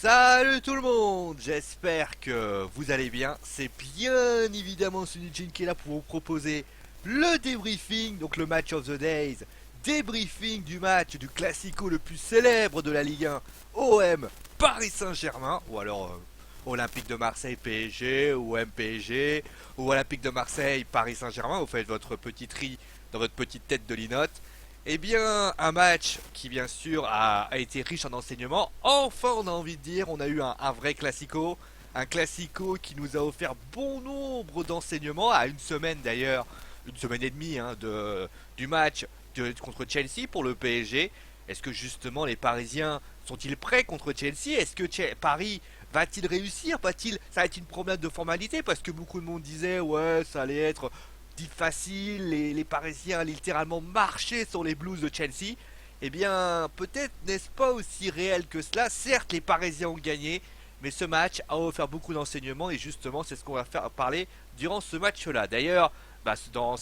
Salut tout le monde, j'espère que vous allez bien. C'est bien évidemment Sunijin qui est là pour vous proposer le débriefing, donc le match of the days, débriefing du match du classico le plus célèbre de la Ligue 1, OM Paris Saint-Germain, ou alors Olympique de Marseille PSG, ou OM PSG, ou Olympique de Marseille Paris Saint-Germain. Vous faites votre petit tri dans votre petite tête de linotte. Eh bien, un match qui bien sûr a été riche en enseignements. Enfin, on a envie de dire, on a eu un vrai classico. Un classico qui nous a offert bon nombre d'enseignements, à une semaine d'ailleurs, une semaine et demie du match contre Chelsea pour le PSG. Est-ce que justement les Parisiens sont-ils prêts contre Chelsea? Est-ce que Paris va-t-il réussir? Ça va être une promenade de formalité? Parce que beaucoup de monde disait, ouais, ça allait être dit facile, les Parisiens littéralement marchaient sur les Blues de Chelsea. Eh bien, peut-être n'est-ce pas aussi réel que cela. Certes, les Parisiens ont gagné, mais ce match a offert beaucoup d'enseignements et justement, c'est ce qu'on va faire parler durant ce match-là. D'ailleurs, durant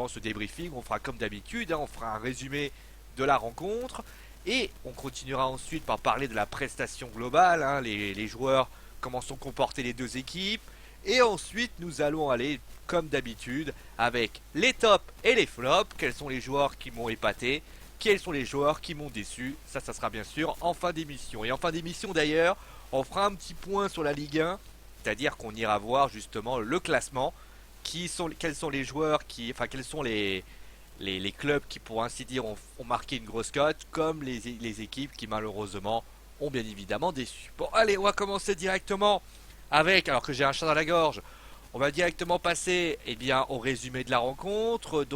ce débriefing, on fera comme d'habitude, on fera un résumé de la rencontre et on continuera ensuite par parler de la prestation globale, les joueurs, comment sont comportées les deux équipes. Et ensuite, nous allons aller, comme d'habitude, avec les tops et les flops. Quels sont les joueurs qui m'ont épaté? Quels sont les joueurs qui m'ont déçu? Ça sera bien sûr en fin d'émission. Et en fin d'émission, d'ailleurs, on fera un petit point sur la Ligue 1. C'est-à-dire qu'on ira voir justement le classement. Quels sont les joueurs quels sont les clubs qui, pour ainsi dire, ont marqué une grosse cote, comme les équipes qui, malheureusement, ont bien évidemment déçu. Bon, allez, on va commencer directement avec, alors que j'ai un chat dans la gorge, on va directement passer au résumé de la rencontre.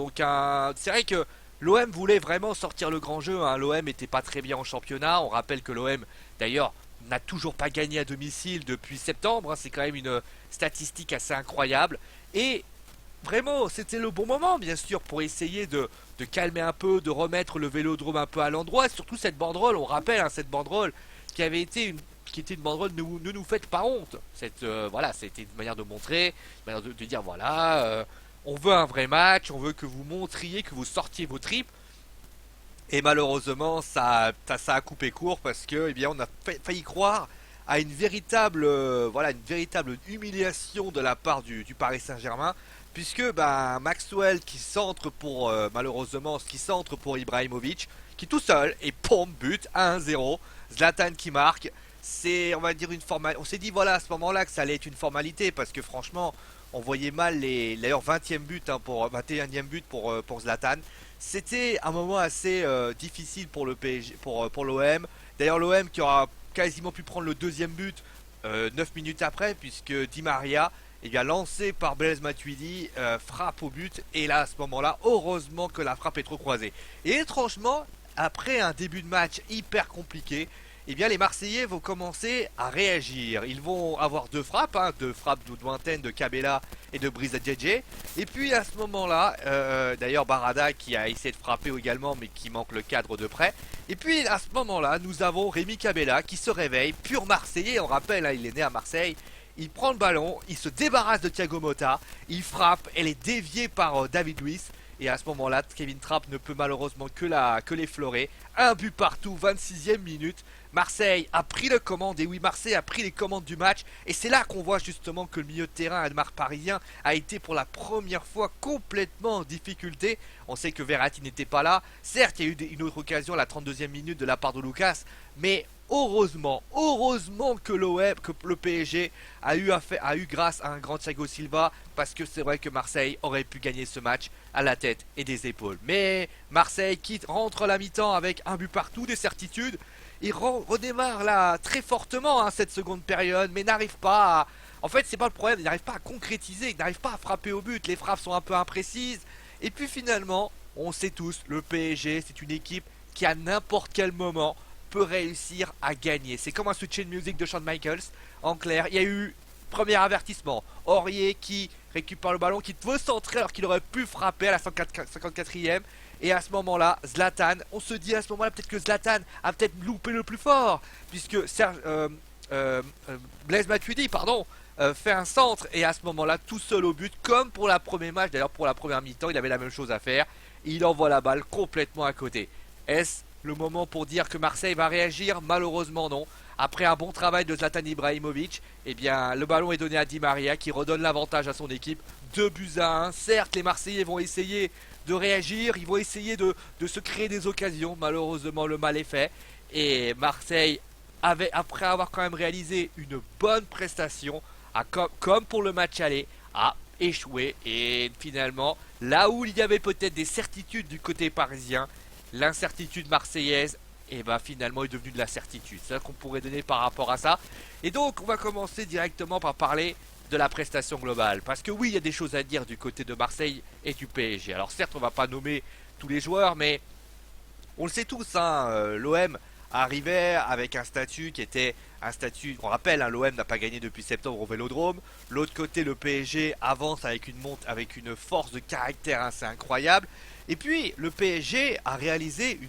C'est vrai que l'OM voulait vraiment sortir le grand jeu. L'OM n'était pas très bien en championnat. On rappelle que l'OM, d'ailleurs, n'a toujours pas gagné à domicile depuis septembre. C'est quand même une statistique assez incroyable. Et vraiment, c'était le bon moment, bien sûr, pour essayer de calmer un peu, de remettre le Vélodrome un peu à l'endroit. Surtout cette banderole, on rappelle cette banderole qui avait été qui était une banderole ne nous faites pas honte. C'était une manière de montrer, une manière de dire on veut un vrai match, on veut que vous montriez, que vous sortiez vos tripes. Et malheureusement, ça a coupé court parce que, on a failli croire à une véritable humiliation de la part du Paris Saint-Germain, puisque Maxwell qui centre qui centre pour Ibrahimovic, qui tout seul et pom but 1-0. Zlatan qui marque. C'est, on va dire, une formalité. On s'est dit voilà à ce moment-là que ça allait être une formalité parce que franchement, on voyait mal d'ailleurs 20e but pour 21e but pour Zlatan. C'était un moment assez difficile pour le PSG, pour l'OM. D'ailleurs, l'OM qui aura quasiment pu prendre le deuxième but 9 minutes après, puisque Di Maria, lancé par Blaise Matuidi, frappe au but. Et là, à ce moment-là, heureusement que la frappe est trop croisée. Et étrangement, après un début de match hyper compliqué, les Marseillais vont commencer à réagir. Ils vont avoir deux frappes de Douanten, de Cabella et de Brice Djedje. Et puis à ce moment-là, d'ailleurs Barada qui a essayé de frapper également, mais qui manque le cadre de près. Et puis à ce moment-là, nous avons Rémi Cabella qui se réveille, pur Marseillais. On rappelle, il est né à Marseille. Il prend le ballon, il se débarrasse de Thiago Motta, il frappe, elle est déviée par David Luiz. Et à ce moment-là, Kevin Trapp ne peut malheureusement que l'effleurer. Un but partout, 26e minute. Marseille a pris le commande, et oui, Marseille a pris les commandes du match. Et c'est là qu'on voit justement que le milieu de terrain Admar parisien a été pour la première fois complètement en difficulté. On sait que Verratti n'était pas là. Certes, il y a eu une autre occasion à la 32e minute de la part de Lucas. Mais heureusement que que le PSG a eu grâce à un grand Thiago Silva, parce que c'est vrai que Marseille aurait pu gagner ce match à la tête et des épaules. Mais Marseille rentre la mi-temps avec un but partout, des certitudes. Il redémarre là très fortement cette seconde période, mais n'arrive pas à... En fait, c'est pas le problème, il n'arrive pas à concrétiser, il n'arrive pas à frapper au but, les frappes sont un peu imprécises. Et puis finalement, on sait tous, le PSG, c'est une équipe qui à n'importe quel moment peut réussir à gagner. C'est comme un switch in music de Shawn Michaels. En clair, il y a eu premier avertissement. Aurier qui récupère le ballon, qui veut centrer alors qu'il aurait pu frapper à la 54e. Et à ce moment-là, Zlatan, on se dit à ce moment-là peut-être que Zlatan a peut-être loupé le plus fort, puisque Blaise Matuidi, fait un centre, et à ce moment-là, tout seul au but, comme pour la première match, d'ailleurs pour la première mi-temps, il avait la même chose à faire. Il envoie la balle complètement à côté. Est-ce le moment pour dire que Marseille va réagir? Malheureusement non. après un bon travail de Zlatan Ibrahimovic, eh bien le ballon est donné à Di Maria qui redonne l'avantage à son équipe. 2 buts à 1. Certes, les Marseillais vont essayer de réagir, ils vont essayer de se créer des occasions. Malheureusement, le mal est fait. Et Marseille, après avoir quand même réalisé une bonne prestation, comme pour le match aller, a échoué. Et finalement, là où il y avait peut-être des certitudes du côté parisien, l'incertitude marseillaise, et ben finalement est devenue de la certitude. C'est ça qu'on pourrait donner par rapport à ça. Et donc, on va commencer directement par parler de la prestation globale. Parce que oui, il y a des choses à dire du côté de Marseille et du PSG. Alors certes, on va pas nommer tous les joueurs, mais on le sait tous, hein, l'OM arrivait avec un statut qui était un statut, on rappelle, hein, l'OM n'a pas gagné depuis septembre au Vélodrome. L'autre côté, le PSG avance avec avec une force de caractère assez incroyable. Et puis, le PSG a réalisé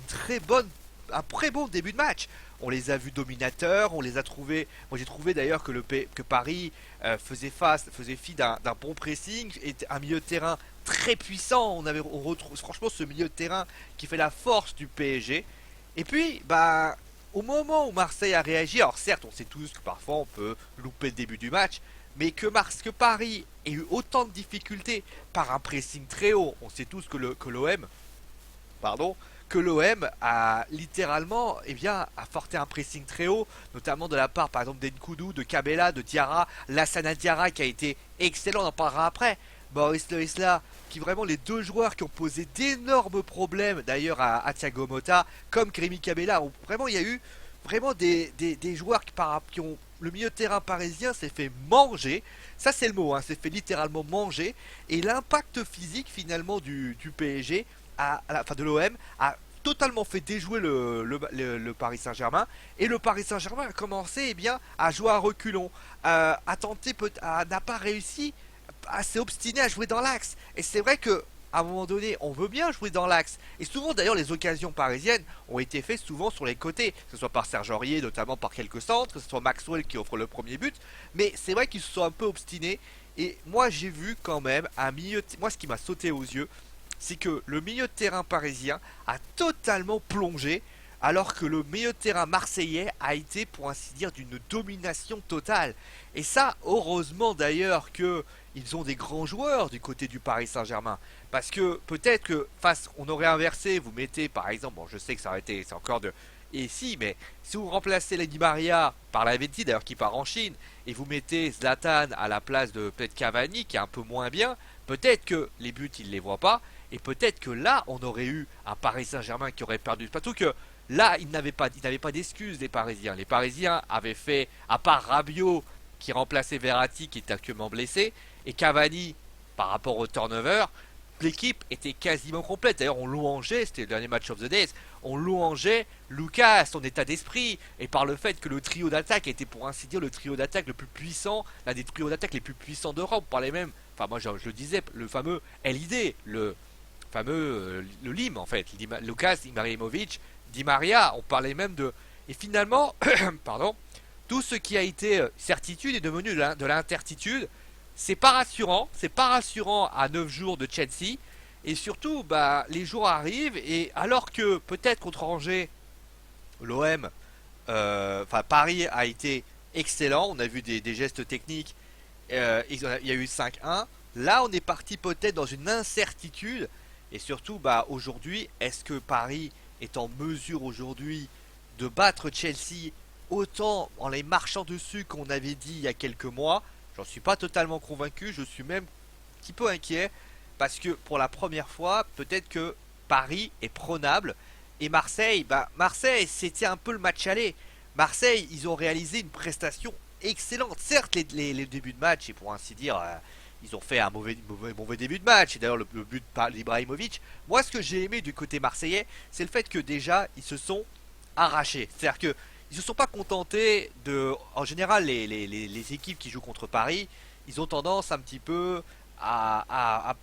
un très bon début de match. On les a vus dominateurs, on les a trouvés. Moi, j'ai trouvé d'ailleurs que Paris faisait fi d'un bon pressing et un milieu de terrain très puissant. On retrouve franchement ce milieu de terrain qui fait la force du PSG. Et puis, bah, au moment où Marseille a réagi, alors certes, on sait tous que parfois on peut louper le début du match, mais que Paris ait eu autant de difficultés par un pressing très haut, on sait tous que l'OM, pardon, que l'OM a littéralement, eh bien, a forcé un pressing très haut, notamment de la part, par exemple, d'Nkoudou, de Kabela, de Diarra, Lassana Diarra qui a été excellent, on en parlera après. Boris Le Isla, qui vraiment les deux joueurs qui ont posé d'énormes problèmes d'ailleurs à Thiago Motta, comme Kérémy Kabela, où vraiment il y a eu vraiment des joueurs qui ont le milieu de terrain parisien s'est fait manger, ça c'est le mot, hein, s'est fait littéralement manger, et l'impact physique finalement du PSG, enfin de l'OM, a totalement fait déjouer le Paris Saint-Germain, et le Paris Saint-Germain a commencé, eh bien, à jouer à reculons, n'a pas réussi, assez obstiné à jouer dans l'axe. Et c'est vrai que à un moment donné, on veut bien jouer dans l'axe. Et souvent, d'ailleurs, les occasions parisiennes ont été faites souvent sur les côtés, que ce soit par Serge Aurier, notamment par quelques centres, que ce soit Maxwell qui offre le premier but. Mais c'est vrai qu'ils se sont un peu obstinés. Et moi, j'ai vu quand même moi, ce qui m'a sauté aux yeux, c'est que le milieu de terrain parisien a totalement plongé, alors que le milieu de terrain marseillais a été, pour ainsi dire, d'une domination totale. Et ça, heureusement d'ailleurs que ils ont des grands joueurs du côté du Paris Saint-Germain. Parce que peut-être que on aurait inversé, vous mettez par exemple, bon je sais que ça aurait été, c'est encore de... Et si, mais si vous remplacez Lady Maria par la Venti, d'ailleurs qui part en Chine, et vous mettez Zlatan à la place de peut-être Cavani qui est un peu moins bien, peut-être que les buts ils les voient pas, et peut-être que là on aurait eu un Paris Saint-Germain qui aurait perdu. Surtout que là ils n'avaient pas d'excuses les Parisiens. Les Parisiens avaient fait, à part Rabiot qui remplaçait Verratti qui était actuellement blessé, et Cavani par rapport au turnover, l'équipe était quasiment complète. D'ailleurs, on louangeait, c'était le dernier match of the days, on louangeait Lucas, son état d'esprit, et par le fait que le trio d'attaque était pour ainsi dire le trio d'attaque le plus puissant, l'un des trios d'attaque les plus puissants d'Europe. On parlait même, enfin moi je le disais, le fameux LID, le fameux le Lim en fait, Lucas Ibrahimovic, Di Maria, on parlait même de... Et finalement, pardon, tout ce qui a été certitude est devenu de l'incertitude. C'est pas rassurant à 9 jours de Chelsea. Et surtout, bah, les jours arrivent et alors que peut-être contre Angers, l'OM, enfin Paris a été excellent. On a vu des gestes techniques. Il y a eu 5-1. Là, on est parti peut-être dans une incertitude. Et surtout, bah, aujourd'hui, est-ce que Paris est en mesure aujourd'hui de battre Chelsea autant en les marchant dessus qu'on avait dit il y a quelques mois? J'en suis pas totalement convaincu, je suis même un petit peu inquiet parce que pour la première fois, peut-être que Paris est prenable et Marseille, bah Marseille, c'était un peu le match aller. Marseille, ils ont réalisé une prestation excellente. Certes, les débuts de match, et pour ainsi dire, ils ont fait un mauvais début de match. Et d'ailleurs, le but par Ibrahimovic. Moi, ce que j'ai aimé du côté marseillais, c'est le fait que déjà, ils se sont arrachés. C'est-à-dire que ils se sont pas contentés de... En général, les équipes qui jouent contre Paris, ils ont tendance un petit peu à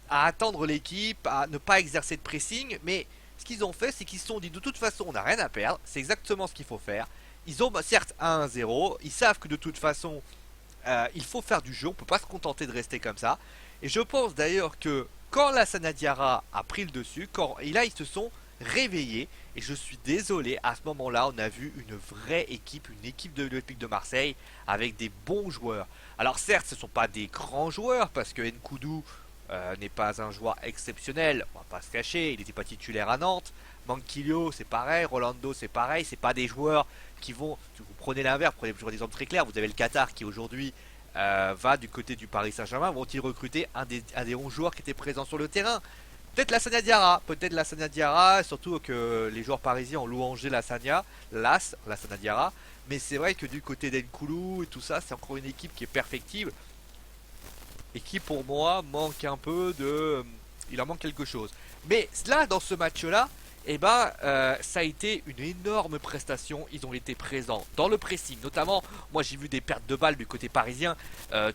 attendre l'équipe, à ne pas exercer de pressing, mais ce qu'ils ont fait, c'est qu'ils se sont dit de toute façon, on n'a rien à perdre, c'est exactement ce qu'il faut faire. Ils ont certes 1-0, ils savent que de toute façon, il faut faire du jeu, on peut pas se contenter de rester comme ça. Et je pense d'ailleurs que quand la Sanadiara a pris le dessus, et là ils se sont réveillé. Et je suis désolé, à ce moment-là, on a vu une vraie équipe, une équipe de l'Olympique de Marseille avec des bons joueurs. Alors certes, ce ne sont pas des grands joueurs parce que Nkoudou n'est pas un joueur exceptionnel, on va pas se cacher, il n'était pas titulaire à Nantes. Manquillo, c'est pareil, Rolando, c'est pareil, c'est pas des joueurs qui vont. Vous prenez l'inverse, prenez toujours des exemples très clairs. Vous avez le Qatar qui aujourd'hui va du côté du Paris Saint-Germain. Vont-ils recruter un des 11 joueurs qui étaient présents sur le terrain? Peut-être la Sagna Diarra, surtout que les joueurs parisiens ont louangé la Sagna, la Sagna Diarra. Mais c'est vrai que du côté d'Enkoulou et tout ça, c'est encore une équipe qui est perfectible et qui pour moi manque un peu de. Il en manque quelque chose. Mais là, dans ce match-là, ça a été une énorme prestation. Ils ont été présents dans le pressing, notamment. Moi, j'ai vu des pertes de balles du côté parisien.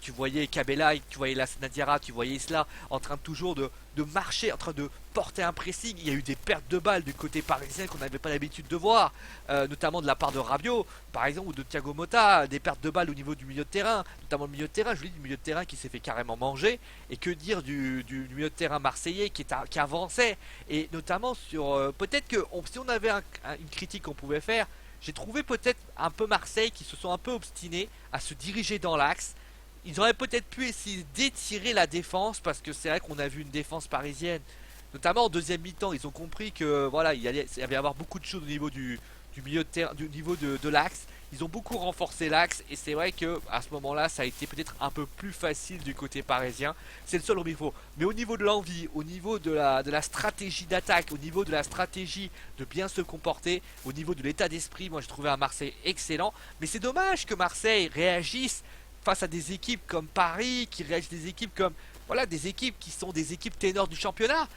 Tu voyais Cabella, tu voyais la Nadiara, tu voyais Isla en train toujours de marcher, en train de porter un pressing. Il y a eu des pertes de balles du côté parisien qu'on n'avait pas l'habitude de voir, notamment de la part de Rabiot, par exemple, ou de Thiago Motta. Des pertes de balles au niveau du milieu de terrain, notamment le milieu de terrain. Je vous dis, du milieu de terrain qui s'est fait carrément manger. Et que dire du milieu de terrain marseillais qui avançait, et notamment sur peut-être que si on avait une critique qu'on pouvait faire, j'ai trouvé peut-être un peu Marseille qui se sont un peu obstinés à se diriger dans l'axe. Ils auraient peut-être pu essayer d'étirer la défense, parce que c'est vrai qu'on a vu une défense parisienne, notamment en deuxième mi-temps. Ils ont compris que voilà, il y allait y avoir beaucoup de choses au niveau du milieu de terrain, du niveau de l'axe. Ils ont beaucoup renforcé l'axe, et c'est vrai que à ce moment-là, ça a été peut-être un peu plus facile du côté parisien. C'est le seul au niveau. Mais au niveau de l'envie, au niveau de la stratégie d'attaque, au niveau de la stratégie de bien se comporter, au niveau de l'état d'esprit, moi j'ai trouvé un Marseille excellent. Mais c'est dommage que Marseille réagisse face à des équipes comme Paris, qui réagissent des équipes comme voilà, des équipes qui sont des équipes ténors du championnat.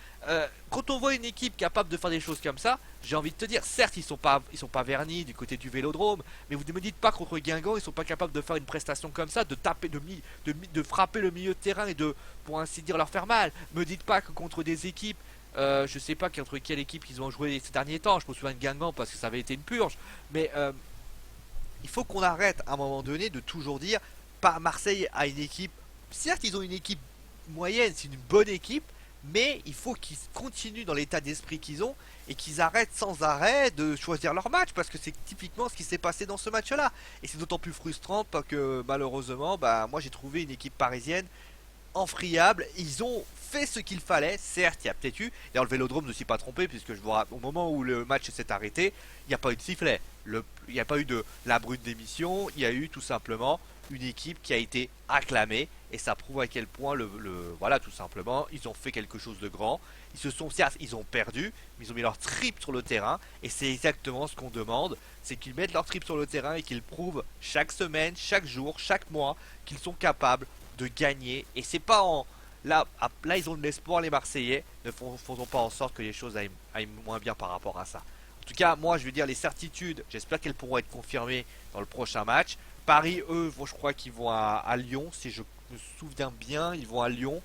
Quand on voit une équipe capable de faire des choses comme ça, j'ai envie de te dire, certes ils sont pas vernis du côté du Vélodrome, mais vous ne me dites pas contre Guingamp ils sont pas capables de faire une prestation comme ça, de taper, de frapper le milieu de terrain et de, pour ainsi dire, leur faire mal. Me dites pas que contre des équipes, je sais pas contre quelle équipe ils ont joué ces derniers temps. Je me souviens de Guingamp parce que ça avait été une purge, mais il faut qu'on arrête à un moment donné de toujours dire, pas Marseille a une équipe. Certes ils ont une équipe moyenne, c'est une bonne équipe, mais il faut qu'ils continuent dans l'état d'esprit qu'ils ont et qu'ils arrêtent sans arrêt de choisir leur match, parce que c'est typiquement ce qui s'est passé dans ce match-là. Et c'est d'autant plus frustrant parce que malheureusement, moi j'ai trouvé une équipe parisienne enfriable. Ils ont fait ce qu'il fallait. Certes, il y a peut-être eu. D'ailleurs, le Vélodrome ne s'y pas trompé, puisque au moment où le match s'est arrêté, il n'y a pas eu de sifflet. Il n'y a pas eu de la brute d'émission. Il y a eu tout simplement une équipe qui a été acclamée. Et ça prouve à quel point voilà, tout simplement, ils ont fait quelque chose de grand. Certes, ils ont perdu, mais ils ont mis leur trip sur le terrain. Et c'est exactement ce qu'on demande. C'est qu'ils mettent leur trip sur le terrain et qu'ils prouvent chaque semaine, chaque jour, chaque mois qu'ils sont capables de gagner. Et c'est pas en. Là, ils ont de l'espoir, les Marseillais. Ne faisons pas en sorte que les choses aillent moins bien par rapport à ça. En tout cas, moi, je veux dire, les certitudes, j'espère qu'elles pourront être confirmées dans le prochain match. Paris, eux, je crois qu'ils vont à Lyon. Si je me souviens bien, ils vont à Lyon.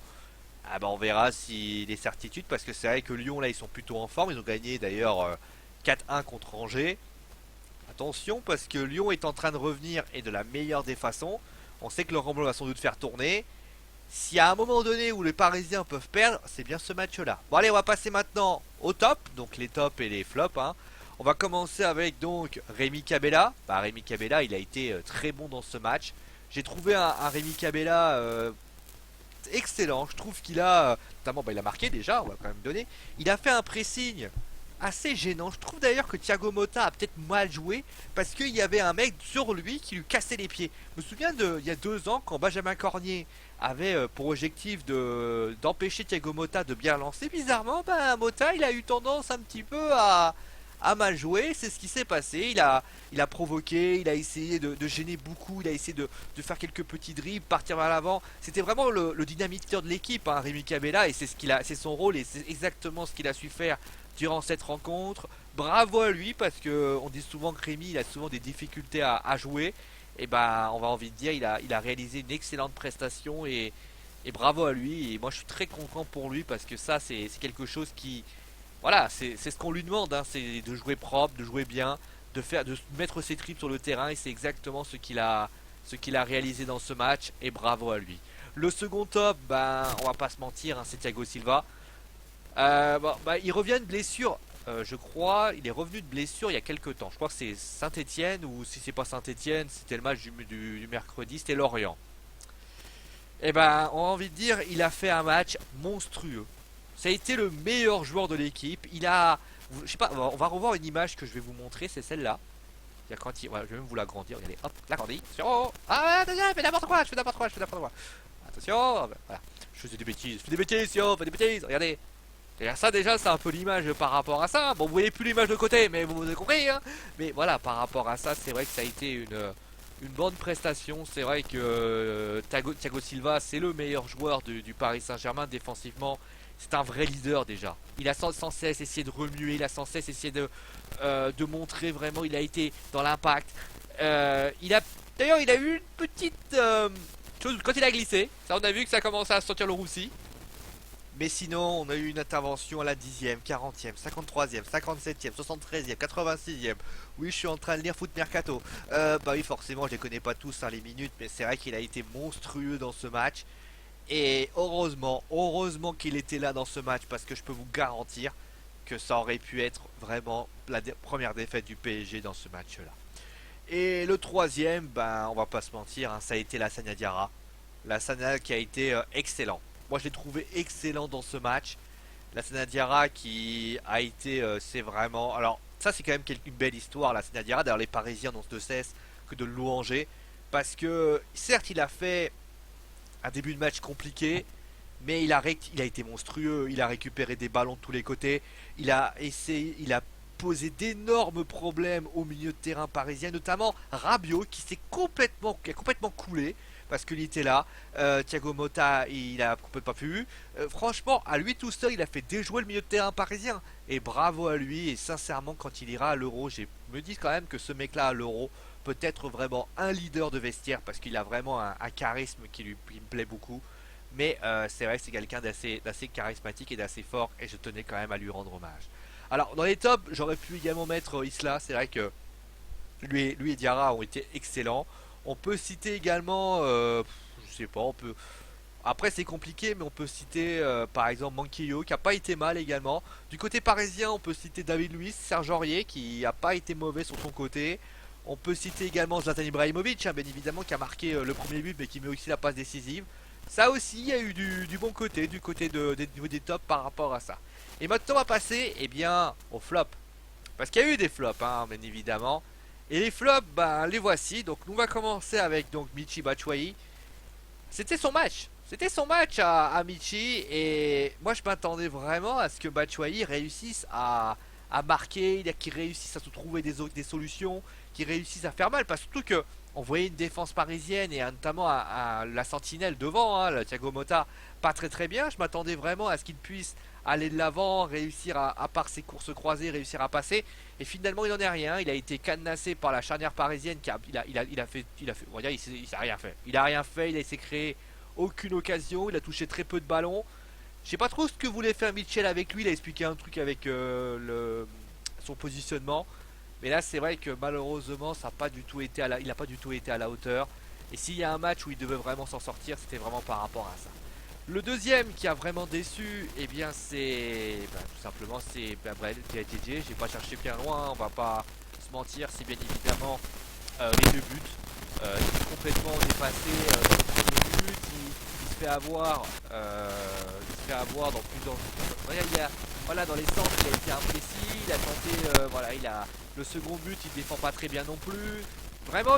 Ah bah, on verra si les certitudes, parce que c'est vrai que Lyon, là, ils sont plutôt en forme. Ils ont gagné d'ailleurs 4-1 contre Angers. Attention, parce que Lyon est en train de revenir, et de la meilleure des façons. On sait que le Ramblon va sans doute faire tourner. S'il y a un moment donné où les Parisiens peuvent perdre, c'est bien ce match-là. Bon allez, on va passer maintenant au top, donc les tops et les flops, hein. On va commencer avec donc Rémi Cabella. Rémi Cabella, il a été très bon dans ce match. J'ai trouvé un Rémi Cabella excellent. Je trouve qu'il a, notamment, il a marqué déjà, on va quand même donner. Il a fait un pressing assez gênant. Je trouve d'ailleurs que Thiago Motta a peut-être mal joué, parce qu'il y avait un mec sur lui qui lui cassait les pieds. Je me souviens il y a 2 ans, quand Benjamin Cornier avait pour objectif d'empêcher Thiago Motta de bien lancer. Bizarrement, Motta, il a eu tendance un petit peu à mal jouer. C'est ce qui s'est passé. Il a provoqué, il a essayé de gêner beaucoup, il a essayé de faire quelques petits dribbles, partir vers l'avant. C'était vraiment le dynamiteur de l'équipe, hein, Rémi Cabella, et c'est son rôle, et c'est exactement ce qu'il a su faire durant cette rencontre. Bravo à lui, parce que on dit souvent que Rémi, il a souvent des difficultés à jouer. Et on va envie de dire, il a réalisé une excellente prestation, et bravo à lui. Et moi, je suis très content pour lui, parce que ça, c'est quelque chose qui, voilà, c'est ce qu'on lui demande, hein, c'est de jouer propre, de jouer bien, de mettre ses tripes sur le terrain, et c'est exactement ce qu'il a réalisé dans ce match. Et bravo à lui. Le second top, on va pas se mentir, hein, c'est Thiago Silva. Il revient de blessure je crois, il est revenu de blessure il y a quelques temps. Je crois que c'est Saint-Etienne, ou si c'est pas Saint-Etienne, c'était le match du mercredi, c'était Lorient. Et ben, on a envie de dire, il a fait un match monstrueux. Ça a été le meilleur joueur de l'équipe. Il a, je sais pas, on va revoir une image que je vais vous montrer, c'est celle-là. Il y a quand il, voilà, je vais même vous l'agrandir. Regardez, hop, l'agrandis. Attention. Ah, attention, je fais n'importe quoi, je fais n'importe quoi, je fais n'importe quoi. Attention, voilà. Je fais des bêtises, je fais des bêtises, yo, je fais des bêtises. Regardez. Et ça déjà c'est un peu l'image par rapport à ça. Bon vous voyez plus l'image de côté mais vous avez compris hein. Mais voilà par rapport à ça c'est vrai que ça a été une bonne prestation. C'est vrai que Thiago Silva c'est le meilleur joueur du Paris Saint-Germain défensivement. C'est un vrai leader déjà. Il a sans cesse essayé de remuer, il a sans cesse essayé de montrer vraiment il a été dans l'impact. Il a d'ailleurs il a eu une petite chose quand il a glissé. Ça on a vu que ça commençait à sortir le roussi. Mais sinon, on a eu une intervention à la 10e, 40e, 53e, 57e, 73e, 86e. Oui, je suis en train de lire Foot Mercato. Bah oui, forcément, je les connais pas tous, hein, les minutes, mais c'est vrai qu'il a été monstrueux dans ce match. Et heureusement qu'il était là dans ce match, parce que je peux vous garantir que ça aurait pu être vraiment la première défaite du PSG dans ce match-là. Et le troisième, ben, on va pas se mentir, hein, ça a été la Sagna Diarra. La Sagna qui a été excellent. Moi, je l'ai trouvé excellent dans ce match. La Sagna Diarra qui a été, c'est vraiment. Alors, ça, c'est quand même une belle histoire, la Sagna Diarra. D'ailleurs, les Parisiens n'ont de cesse que de le louanger. Parce que, certes, il a fait un début de match compliqué. Mais il a été monstrueux. Il a récupéré des ballons de tous les côtés. Il a essayé. Il a posé d'énormes problèmes au milieu de terrain parisien. Notamment Rabiot qui a complètement coulé parce qu'il était là. Thiago Motta, il a complètement pas pu. Franchement, à lui tout seul, il a fait déjouer le milieu de terrain parisien. Et bravo à lui. Et sincèrement, quand il ira à l'Euro, je me dis quand même que ce mec-là à l'Euro peut être vraiment un leader de vestiaire parce qu'il a vraiment un charisme qui me plaît beaucoup. Mais c'est vrai que c'est quelqu'un d'assez charismatique et d'assez fort. Et je tenais quand même à lui rendre hommage. Alors, dans les tops, j'aurais pu également mettre Isla. C'est vrai que lui et Diarra ont été excellents. On peut citer également, je sais pas, on peut. Après c'est compliqué, mais on peut citer par exemple Manquillo qui a pas été mal également. Du côté parisien, on peut citer David Luiz, Serge Aurier qui a pas été mauvais sur son côté. On peut citer également Zlatan Ibrahimovic, hein, bien évidemment, qui a marqué le premier but, mais qui met aussi la passe décisive. Ça aussi, il y a eu du bon côté, du côté des tops par rapport à ça. Et maintenant, on va passer, eh bien, au flop. Parce qu'il y a eu des flops, hein, bien évidemment. Et les flops, ben, les voici. Donc, on va commencer avec donc Michy Batshuayi. C'était son match. C'était son match à Michy. Et moi, je m'attendais vraiment à ce que Batshuayi réussisse à marquer, qu'il réussisse à se trouver des solutions, qu'il réussisse à faire mal. Parce que surtout que on voyait une défense parisienne et notamment à la sentinelle devant, hein, le Thiago Motta, pas très bien. Je m'attendais vraiment à ce qu'il puisse aller de l'avant, réussir à part ses courses croisées, réussir à passer. Et finalement, il n'en est rien. Il a été cadenassé par la charnière parisienne. On va dire, il s'est rien fait. Il a rien fait. Il a essayé de créer aucune occasion. Il a touché très peu de ballons. Je sais pas trop ce que voulait faire Mitchell avec lui. Il a expliqué un truc avec son positionnement. Mais là, c'est vrai que malheureusement, ça a pas du tout été il n'a pas du tout été à la hauteur. Et s'il y a un match où il devait vraiment s'en sortir, c'était vraiment par rapport à ça. Le deuxième qui a vraiment déçu, eh bien c'est tout simplement c'est Brel JJ. J'ai pas cherché bien loin, on va pas se mentir, c'est bien évidemment les deux buts. Il est complètement dépassé dans le premier but, il se fait avoir, dans plusieurs. Voilà, dans les centres, il a été imprécis, il a tenté, voilà, le second but, il défend pas très bien non plus. Vraiment,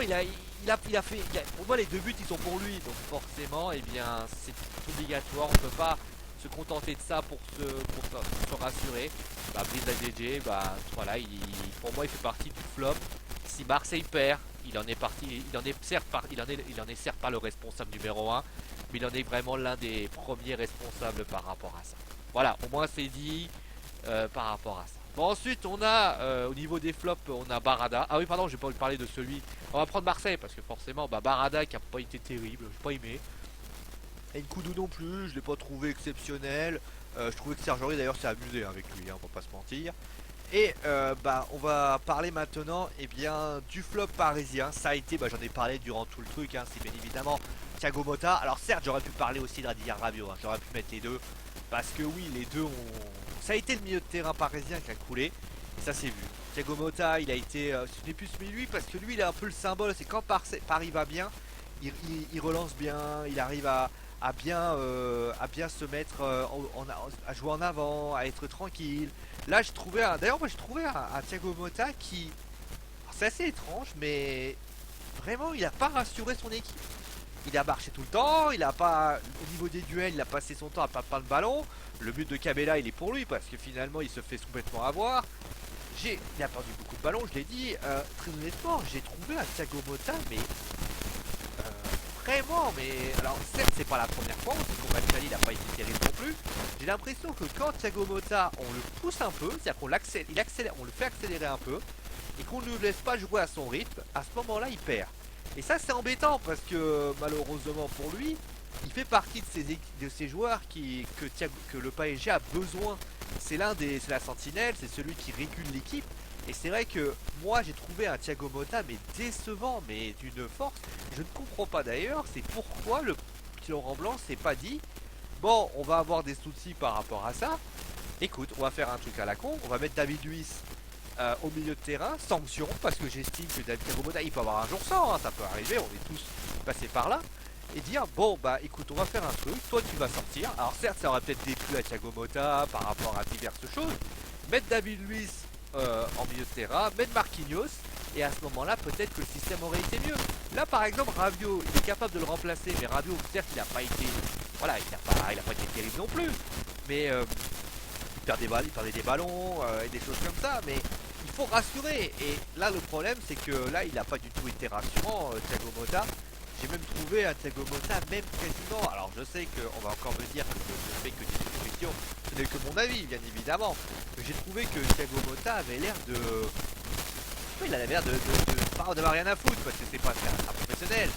pour moi, les deux buts, ils sont pour lui. Donc forcément, eh bien, c'est obligatoire. On peut pas se contenter de ça pour se rassurer. Bah, Brice ADG, bah, voilà, pour moi, il fait partie du flop. Si Marseille perd, il en est parti. Il en est certes pas le responsable numéro 1, mais il en est vraiment l'un des premiers responsables par rapport à ça. Voilà, au moins c'est dit par rapport à ça. Bon, ensuite on a au niveau des flops, on a Barada. Ah oui, pardon, j'ai pas envie de parler de celui. On va prendre Marseille parce que forcément, bah, Barada qui a pas été terrible, j'ai pas aimé. Et Nkoudou non plus, je l'ai pas trouvé exceptionnel. Je trouvais que Serge Aurier d'ailleurs s'est amusé avec lui, hein, on va pas se mentir. Et bah on va parler maintenant du flop parisien. Ça a été, bah, j'en ai parlé durant tout le truc, hein, c'est bien évidemment Thiago Motta. Alors certes j'aurais pu parler aussi de Rabiot, hein, j'aurais pu mettre les deux. Parce que oui les deux Ça a été le milieu de terrain parisien qui a coulé, et ça s'est vu. Thiago Motta, il a été, ce n'est plus lui parce que lui il est un peu le symbole, c'est quand Paris va bien, il relance bien, il arrive à bien se mettre à jouer en avant, à être tranquille. Là j'ai trouvé d'ailleurs moi j'ai trouvé un Thiago Motta qui, c'est assez étrange mais vraiment il a pas rassuré son équipe. Il a marché tout le temps, il a pas, au niveau des duels, il a passé son temps à pas prendre le ballon. Le but de Cabella, il est pour lui parce que finalement, il se fait complètement avoir. Il a perdu beaucoup de ballons, je l'ai dit. Très honnêtement, j'ai trouvé un Thiago Motta, mais vraiment, mais alors certes, c'est pas la première fois. On sait qu'au match aller, il a pas été terrible non plus. J'ai l'impression que quand Thiago Motta, on le pousse un peu, c'est-à-dire qu'on accélère, on le fait accélérer un peu, et qu'on ne le laisse pas jouer à son rythme, à ce moment-là, il perd. Et ça c'est embêtant parce que malheureusement pour lui, il fait partie de ces joueurs que le PSG a besoin. C'est la sentinelle, c'est celui qui régule l'équipe. Et c'est vrai que moi j'ai trouvé un Thiago Motta mais décevant, mais d'une force. Je ne comprends pas d'ailleurs, c'est pourquoi le petit Laurent Blanc s'est pas dit bon, on va avoir des soucis par rapport à ça. Écoute, on va faire un truc à la con, on va mettre David Luiz au milieu de terrain, sanction, parce que j'estime que David Thiago Motta, il peut avoir un jour sans, hein, ça peut arriver, on est tous passés par là, et dire, bon bah écoute, on va faire un truc, toi tu vas sortir, alors certes ça aurait peut-être déplu à Thiago Motta par rapport à diverses choses, mettre David Luiz en milieu de terrain, mettre Marquinhos, et à ce moment-là, peut-être que le système aurait été mieux. Là par exemple, Rabiot, il est capable de le remplacer, mais Rabiot, certes il n'a pas été, voilà, il a pas été terrible non plus, mais il perdait des ballons et des choses comme ça, mais il faut rassurer. Et là, le problème, c'est que là, il n'a pas du tout été rassurant, Thiago Motta. J'ai même trouvé un Thiago Motta, même quasiment. Alors, je sais qu'on va encore me dire que je fais que des suppositions, ce n'est que mon avis, bien évidemment. Mais j'ai trouvé que Thiago Motta avait l'air de. Oui, il avait l'air de pas d'avoir rien à foutre, parce que c'est pas un professionnel.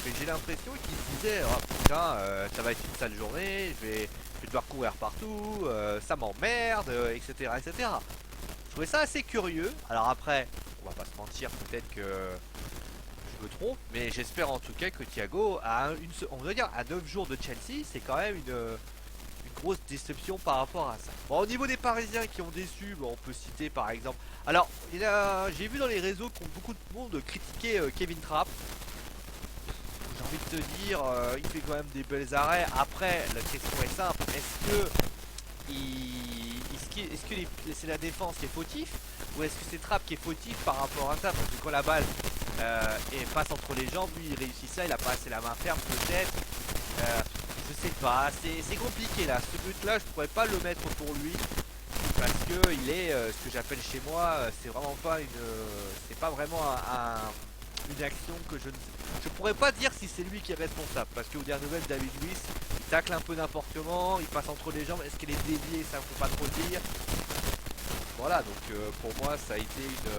Mais j'ai l'impression qu'il se disait, oh putain, ça va être une sale journée, je vais devoir courir partout, ça m'emmerde, etc., etc. Je trouvais ça assez curieux. Alors après, on va pas se mentir, peut-être que je me trompe, mais j'espère en tout cas que Thiago on va dire à 9 jours de Chelsea, c'est quand même une grosse déception par rapport à ça. Bon, au niveau des Parisiens qui ont déçu, bon, on peut citer par exemple. Alors, j'ai vu dans les réseaux que beaucoup de monde critiquait Kevin Trapp. J'ai envie de te dire, il fait quand même des belles arrêts. Après, la question est simple, est-ce que c'est la défense qui est fautif, ou est-ce que c'est Trapp qui est fautif par rapport à ça? Parce que quand la balle passe entre les jambes, lui il réussit ça, il a pas assez la main ferme peut-être. Je sais pas, c'est compliqué là. Ce but là, je pourrais pas le mettre pour lui parce que il est ce que j'appelle chez moi, c'est vraiment pas c'est pas vraiment une action que je pourrais pas dire si c'est lui qui est responsable, parce que aux dernières nouvelles, David Luiz il tacle un peu n'importe comment, il passe entre les jambes, est-ce qu'elle est déviée, ça faut pas trop le dire. Voilà, donc pour moi ça a été une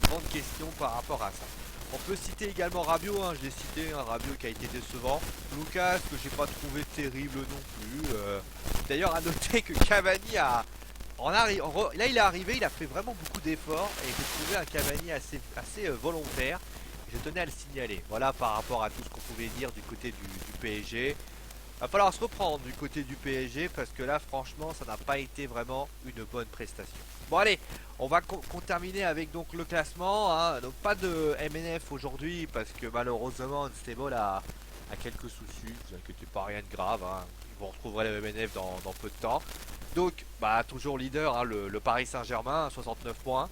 grande question par rapport à ça. On peut citer également Rabiot, hein, je l'ai cité, un Rabiot qui a été décevant. Lucas que j'ai pas trouvé terrible non plus. D'ailleurs à noter que Cavani là il est arrivé, il a fait vraiment beaucoup d'efforts et j'ai trouvé un Cavani assez volontaire. Je tenais à le signaler. Voilà par rapport à tout ce qu'on pouvait dire du côté du PSG. Va falloir se reprendre du côté du PSG parce que là franchement ça n'a pas été vraiment une bonne prestation. Bon allez, on va terminer avec donc le classement, hein. Donc pas de MNF aujourd'hui parce que malheureusement Unstable a quelques soucis, vous inquiétez pas, rien de grave, hein. Vous retrouverez le MNF dans peu de temps. Donc bah toujours leader, hein, le Paris Saint-Germain, 69 points.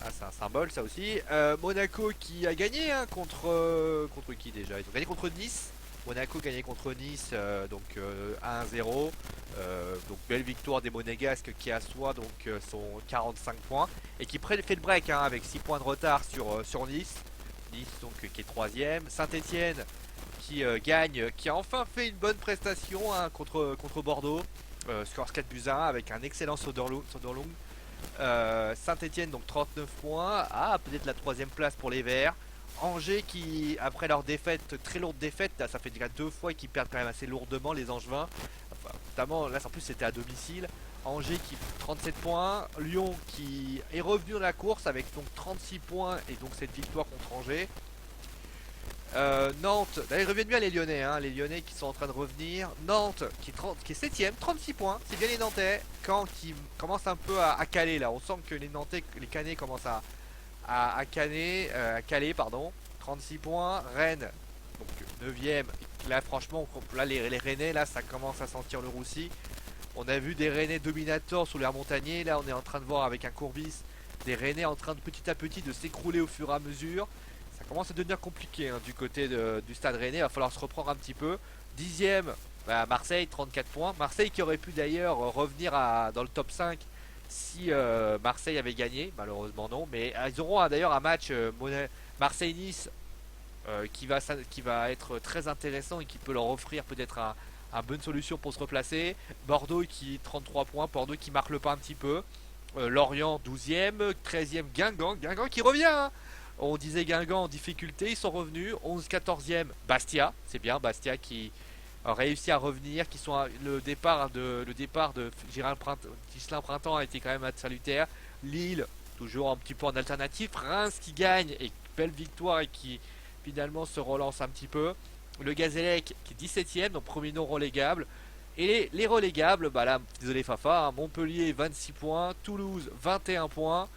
Ah, c'est un symbole ça aussi. Monaco qui a gagné, hein, contre qui déjà? Ils ont gagné contre Nice. Monaco gagné contre Nice, donc 1-0. Donc belle victoire des Monégasques qui assoient donc son 45 points et qui fait le break, hein, avec 6 points de retard sur Nice. Nice donc qui est 3ème. Saint-Etienne qui gagne, qui a enfin fait une bonne prestation, hein, contre Bordeaux. Score 4-1 avec un excellent Soderlund. Saint-Etienne donc 39 points. Ah, peut-être la 3ème place pour les Verts. Angers qui, après leur défaite, très lourde défaite, là, ça fait déjà 2 fois qu'ils perdent quand même assez lourdement les Angevins. Enfin, notamment, là en plus c'était à domicile. Angers qui 37 points. Lyon qui est revenu dans la course avec donc 36 points et donc cette victoire contre Angers. Nantes, là, ils reviennent bien les Lyonnais, hein, les Lyonnais qui sont en train de revenir. Nantes qui est 7ème, 36 points, c'est bien les Nantais. Caen qui commence un peu à caler là, on sent que les Nantais, les Canets commencent à caler, pardon. 36 points, Rennes, donc 9ème. Là franchement, là les Rennais, là ça commence à sentir le roussi. On a vu des Rennais dominateurs sous l'air montagnier, là on est en train de voir avec un Courbis des Rennais en train de petit à petit de s'écrouler au fur et à mesure. Ça commence à devenir compliqué hein, du côté du stade Rennais, il va falloir se reprendre un petit peu. 10ème, bah, Marseille, 34 points. Marseille qui aurait pu d'ailleurs revenir dans le top 5 si Marseille avait gagné, malheureusement non. Mais ils auront d'ailleurs un match Marseille-Nice qui va être très intéressant et qui peut leur offrir peut-être un bonne solution pour se replacer. Bordeaux qui 33 points, Bordeaux qui marque le pas un petit peu. Lorient 12ème, 13ème Guingamp, Guingamp qui revient hein. On disait Guingamp en difficulté, ils sont revenus. 11-14ème Bastia, c'est bien Bastia qui a réussi à revenir, qui sont le départ de Gislain Printemps a été quand même salutaire. Lille toujours un petit peu en alternative, Reims qui gagne et belle victoire et qui finalement se relance un petit peu. Le Gazélec qui est 17ème, donc premier non relégable. Et les relégables, bah là, désolé Fafa, hein, Montpellier 26 points, Toulouse 21 points.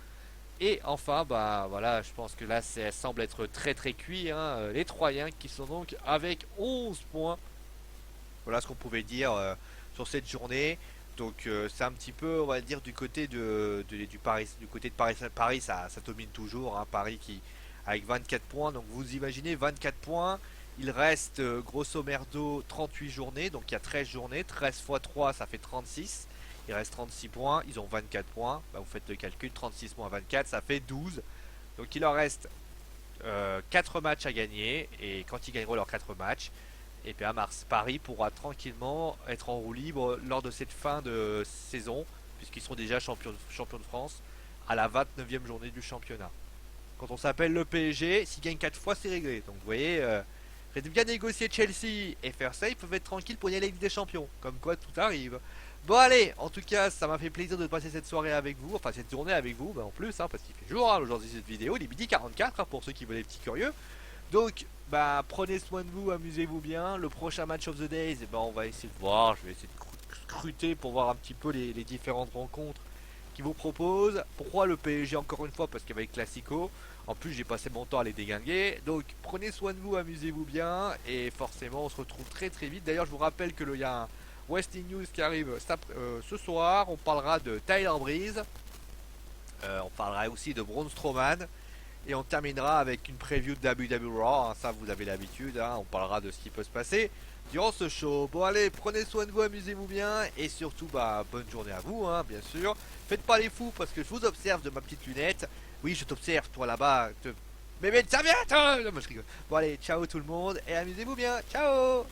Et enfin, bah voilà, je pense que là, ça semble être très très cuit. Hein, les Troyens qui sont donc avec 11 points. Voilà ce qu'on pouvait dire sur cette journée. Donc c'est un petit peu, on va dire, du côté du Paris, du côté de Paris, Paris ça domine toujours. Hein, Paris qui avec 24 points. Donc vous imaginez 24 points. Il reste grosso merdo 38 journées. Donc il y a 13 journées. 13 x 3 ça fait 36. Il reste 36 points. Ils ont 24 points. Bah, vous faites le calcul. 36 moins 24 ça fait 12. Donc il leur reste 4 matchs à gagner. Et quand ils gagneront leurs 4 matchs, et puis à Mars, Paris pourra tranquillement être en roue libre lors de cette fin de saison, puisqu'ils seront déjà champions de France à la 29e journée du championnat. Quand on s'appelle le PSG, s'ils gagnent 4 fois, c'est réglé. Donc vous voyez, bien négocier Chelsea et faire ça, ils peuvent être tranquilles pour y aller avec des champions. Comme quoi tout arrive. Bon allez, en tout cas, ça m'a fait plaisir de passer cette soirée avec vous, enfin cette journée avec vous, bah, en plus, hein, parce qu'il fait jour hein, aujourd'hui cette vidéo, il est midi 44 hein, pour ceux qui veulent les petits curieux. Donc, bah, prenez soin de vous, amusez-vous bien. Le prochain match of the days, eh ben, on va essayer de voir. Je vais essayer de scruter pour voir un petit peu les différentes rencontres qu'ils vous proposent. Pourquoi le PSG encore une fois? Parce qu'avec Classico, en plus j'ai passé mon temps à les déglinguer. Donc, prenez soin de vous, amusez-vous bien. Et forcément, on se retrouve très très vite. D'ailleurs, je vous rappelle que il y a un Wrestling News qui arrive ce soir. On parlera de Tyler Breeze. On parlera aussi de Braun Strowman. Et on terminera avec une preview de WWE Raw, hein, ça vous avez l'habitude, hein, on parlera de ce qui peut se passer durant ce show. Bon allez, prenez soin de vous, amusez-vous bien, et surtout bah bonne journée à vous, hein, bien sûr. Faites pas les fous parce que je vous observe de ma petite lunette. Oui, je t'observe, toi là-bas. Mais une serviette hein. Non, moi, je rigole. Bon allez, ciao tout le monde, et amusez-vous bien, ciao.